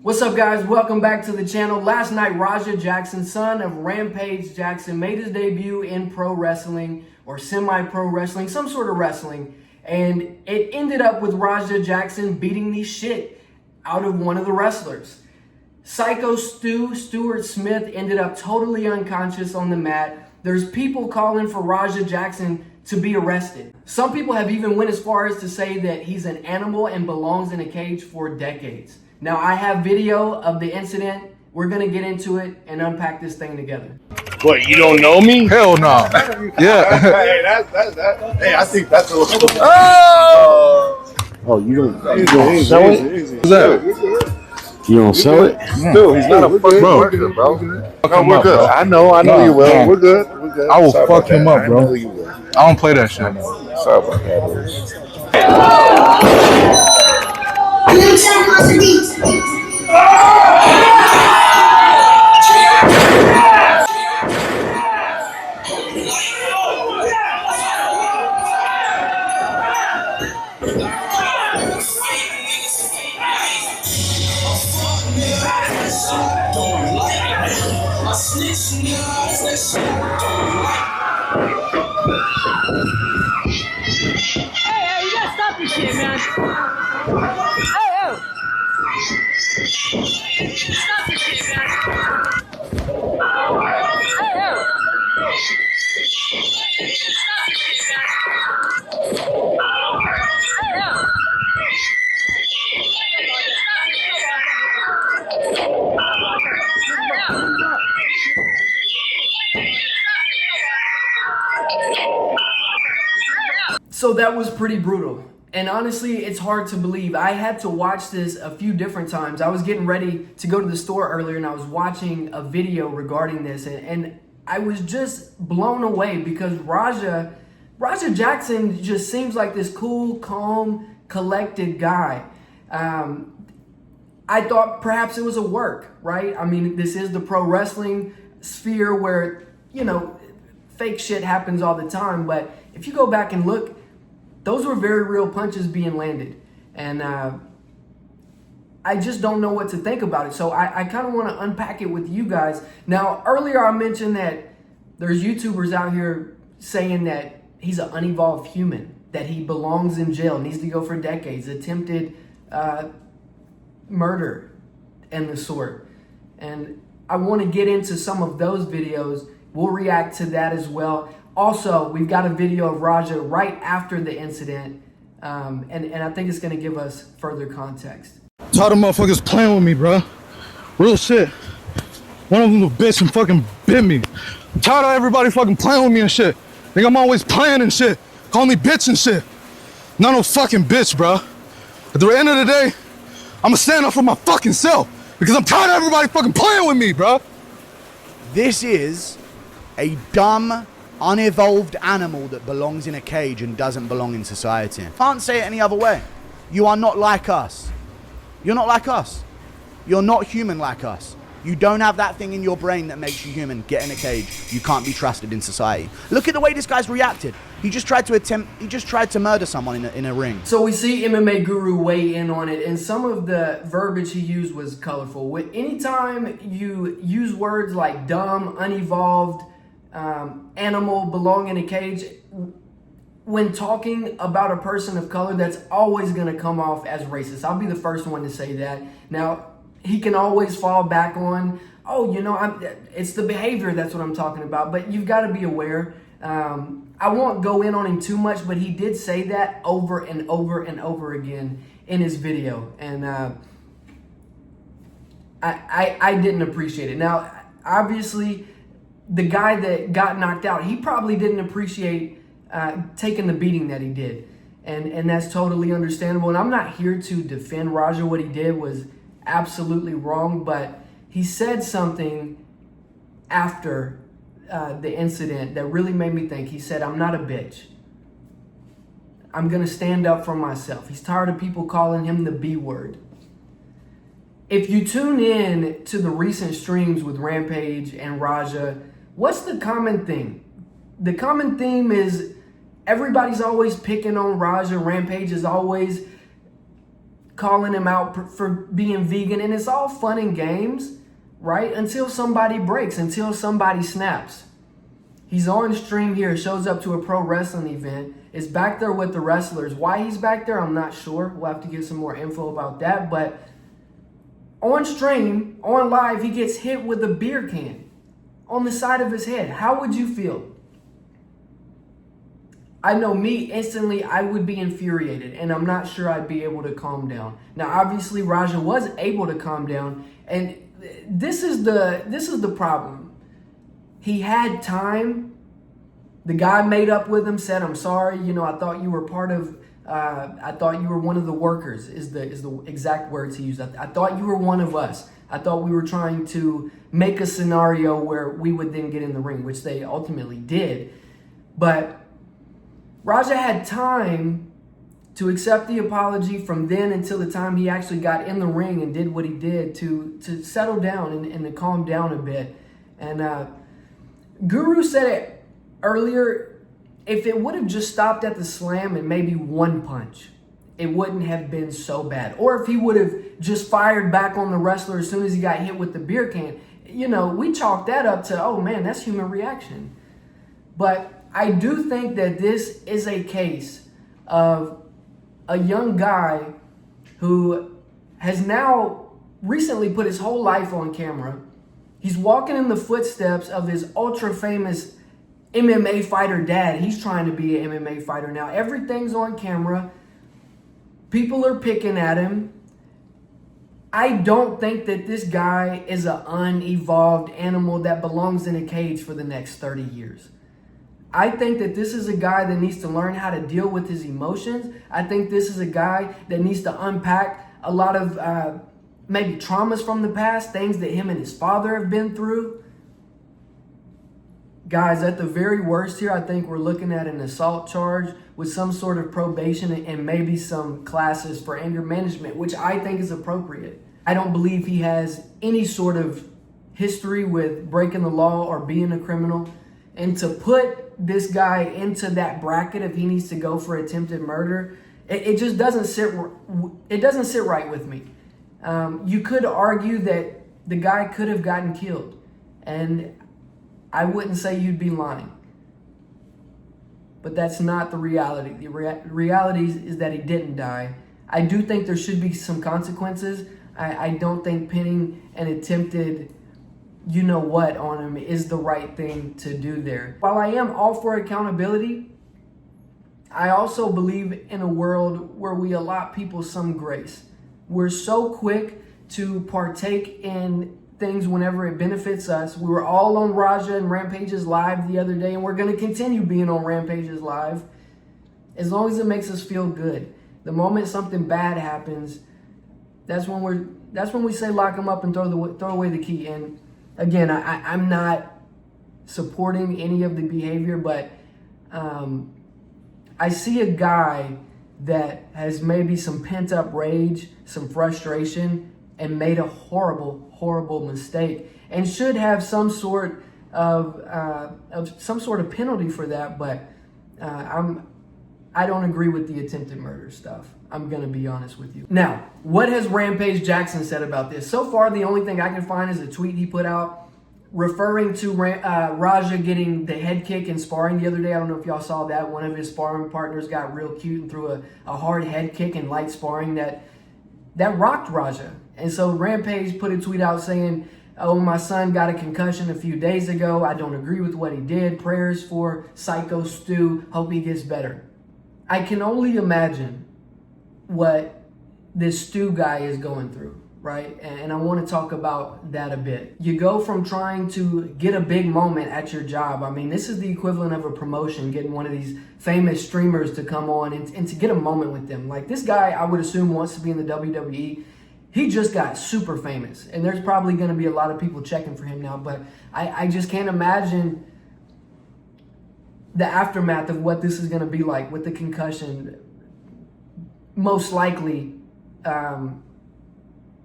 What's up, guys? Welcome back to the channel. Last night, Rampage Jackson, son of Rampage Jackson, made his debut in pro wrestling or semi-pro wrestling, some sort of wrestling. And it ended up with Rampage Jackson beating the shit out of one of the wrestlers. Psycho Stuart Smith ended up totally unconscious on the mat. There's people calling for Rampage Jackson to be arrested. Some people have even went as far as to say that he's an animal and belongs in a cage for decades. Now, I have video of the incident. We're going to get into it and unpack this thing together. What, you don't know me? Hell no. Yeah. Hey, I think that's a little... Oh, you don't sell it? What's that? You don't sell it? Dude, he's not a fucking Bro. worker, bro. No, We're good. I know you will. No. We're good. I will Sorry fuck about him that. up, bro. I know you will. I don't play that shit. Sorry about that, dude. Hey, you gotta stop this shit, man. Hey. Stop this shit, man. So that was pretty brutal. And honestly, it's hard to believe. I had to watch this a few different times. I was getting ready to go to the store earlier and I was watching a video regarding this. And I was just blown away because Raja Jackson just seems like this cool, calm, collected guy. I thought perhaps it was a work, right? I mean, this is the pro wrestling sphere where, fake shit happens all the time. But if you go back and look, those were very real punches being landed. And I just don't know what to think about it. So I kind of want to unpack it with you guys. Now, earlier I mentioned that there's YouTubers out here saying that he's an unevolved human, that he belongs in jail, needs to go for decades, attempted murder and the sort. And I want to get into some of those videos. We'll react to that as well. Also, we've got a video of Raja right after the incident, and I think it's going to give us further context. Tired of motherfuckers playing with me, bro. Real shit. One of them little bitch and fucking bit me. I'm tired of everybody fucking playing with me and shit. Think I'm always playing and shit. Call me bitch and shit. Not no fucking bitch, bro. At the end of the day, I'ma stand up for my fucking self because I'm tired of everybody fucking playing with me, bro. This is a dumb, unevolved animal that belongs in a cage and doesn't belong in society. Can't say it any other way. You are not like us. You're not like us. You're not human like us. You don't have that thing in your brain that makes you human. Get in a cage. You can't be trusted in society. Look at the way this guy's reacted. He just tried to murder someone in a ring. So we see MMA Guru weigh in on it, and some of the verbiage he used was colorful. Anytime you use words like dumb, unevolved, animal, belong in a cage, when talking about a person of color, that's always going to come off as racist. I'll be the first one to say that. Now, he can always fall back on, it's the behavior, that's what I'm talking about. But you've got to be aware. I won't go in on him too much, but he did say that over and over and over again in his video. And I didn't appreciate it. Now, obviously, the guy that got knocked out, he probably didn't appreciate taking the beating that he did. And that's totally understandable. And I'm not here to defend Raja. What he did was absolutely wrong, but he said something after the incident that really made me think. He said, "I'm not a bitch. I'm going to stand up for myself." He's tired of people calling him the B word. If you tune in to the recent streams with Rampage and Raja, what's the common thing? The common theme is everybody's always picking on Raja. Rampage is always calling him out for being vegan, and it's all fun and games, right? Until somebody breaks, until somebody snaps. He's on stream here, shows up to a pro wrestling event, is back there with the wrestlers. Why he's back there, I'm not sure. We'll have to get some more info about that. But on stream, on live, he gets hit with a beer can on the side of his head. How would you feel? I know me, instantly, I would be infuriated, and I'm not sure I'd be able to calm down. Now, obviously, Raja was able to calm down, and this is the problem. He had time. The guy made up with him, said, "I'm sorry. I thought you were part of. I thought you were one of the workers." Is the exact words he used. I thought you were one of us. I thought we were trying to make a scenario where we would then get in the ring, which they ultimately did. But Raja had time to accept the apology from then until the time he actually got in the ring and did what he did to settle down and to calm down a bit. And Guru said it earlier, if it would have just stopped at the slam and maybe one punch, it wouldn't have been so bad. Or if he would have just fired back on the wrestler as soon as he got hit with the beer can, we chalk that up to, oh man, that's human reaction. But I do think that this is a case of a young guy who has now recently put his whole life on camera. He's walking in the footsteps of his ultra famous MMA fighter dad. He's trying to be an MMA fighter now. Everything's on camera. People are picking at him. I don't think that this guy is an unevolved animal that belongs in a cage for the next 30 years. I think that this is a guy that needs to learn how to deal with his emotions. I think this is a guy that needs to unpack a lot of maybe traumas from the past, things that him and his father have been through. Guys, at the very worst here, I think we're looking at an assault charge with some sort of probation and maybe some classes for anger management, which I think is appropriate. I don't believe he has any sort of history with breaking the law or being a criminal. And to put this guy into that bracket if he needs to go for attempted murder, it just doesn't sit. It doesn't sit right with me. You could argue that the guy could have gotten killed, and I wouldn't say you'd be lying. But that's not the reality. The reality is that he didn't die. I do think there should be some consequences. I don't think pinning an attempted you-know-what on him is the right thing to do there. While I am all for accountability, I also believe in a world where we allot people some grace. We're so quick to partake in things whenever it benefits us. We were all on Raja and Rampage's Live the other day, and we're going to continue being on Rampage's Live as long as it makes us feel good. The moment something bad happens, that's when we say lock him up and throw away the key. And again, I'm not supporting any of the behavior, but I see a guy that has maybe some pent-up rage, some frustration, and made a horrible, horrible mistake, and should have some sort of penalty for that. But I don't agree with the attempted murder stuff. I'm going to be honest with you. Now, what has Rampage Jackson said about this? So far, the only thing I can find is a tweet he put out referring to Raja getting the head kick in sparring the other day. I don't know if y'all saw that. One of his sparring partners got real cute and threw a hard head kick in light sparring that rocked Raja. And so Rampage put a tweet out saying, "Oh, my son got a concussion a few days ago. I don't agree with what he did. Prayers for Psycho Stu. Hope he gets better." I can only imagine what this Stu guy is going through, right? And I want to talk about that a bit. You go from trying to get a big moment at your job. I mean, this is the equivalent of a promotion, getting one of these famous streamers to come on and to get a moment with them. Like, this guy, I would assume, wants to be in the WWE. He just got super famous, and there's probably going to be a lot of people checking for him now, but I just can't imagine the aftermath of what this is going to be like with the concussion. Most likely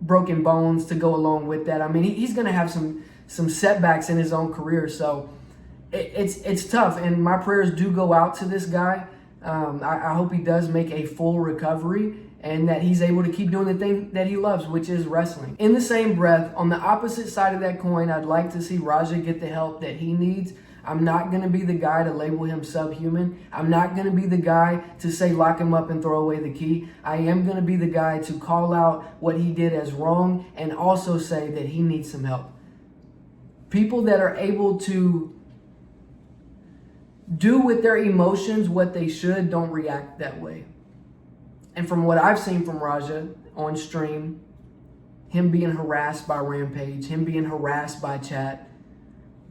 broken bones to go along with that. I mean, he's going to have some setbacks in his own career, so it's tough, and my prayers do go out to this guy. I hope he does make a full recovery, and that he's able to keep doing the thing that he loves, which is wrestling. In the same breath, on the opposite side of that coin, I'd like to see Raja get the help that he needs. I'm not going to be the guy to label him subhuman. I'm not going to be the guy to say lock him up and throw away the key. I am going to be the guy to call out what he did as wrong and also say that he needs some help. People that are able to do with their emotions what they should don't react that way. And from what I've seen from Raja on stream, him being harassed by Rampage, him being harassed by chat,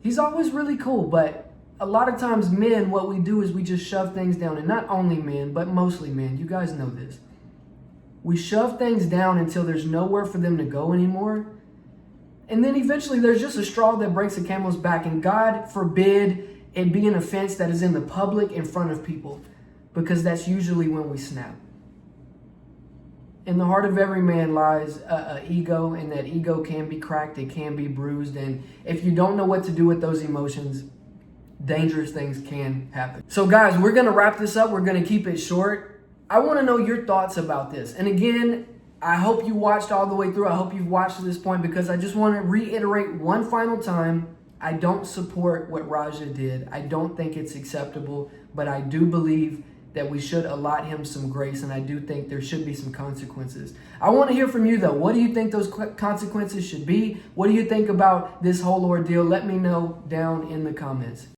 he's always really cool. But a lot of times men, what we do is we just shove things down. And not only men, but mostly men. You guys know this. We shove things down until there's nowhere for them to go anymore. And then eventually there's just a straw that breaks the camel's back. And God forbid it be an offense that is in the public in front of people, because that's usually when we snap. In the heart of every man lies an ego, and that ego can be cracked, it can be bruised, and if you don't know what to do with those emotions, dangerous things can happen. So guys, we're going to wrap this up. We're going to keep it short. I want to know your thoughts about this. And again, I hope you watched all the way through. I hope you've watched to this point, because I just want to reiterate one final time. I don't support what Raja did. I don't think it's acceptable, but I do believe that we should allot him some grace, and I do think there should be some consequences. I want to hear from you, though. What do you think those consequences should be? What do you think about this whole ordeal? Let me know down in the comments.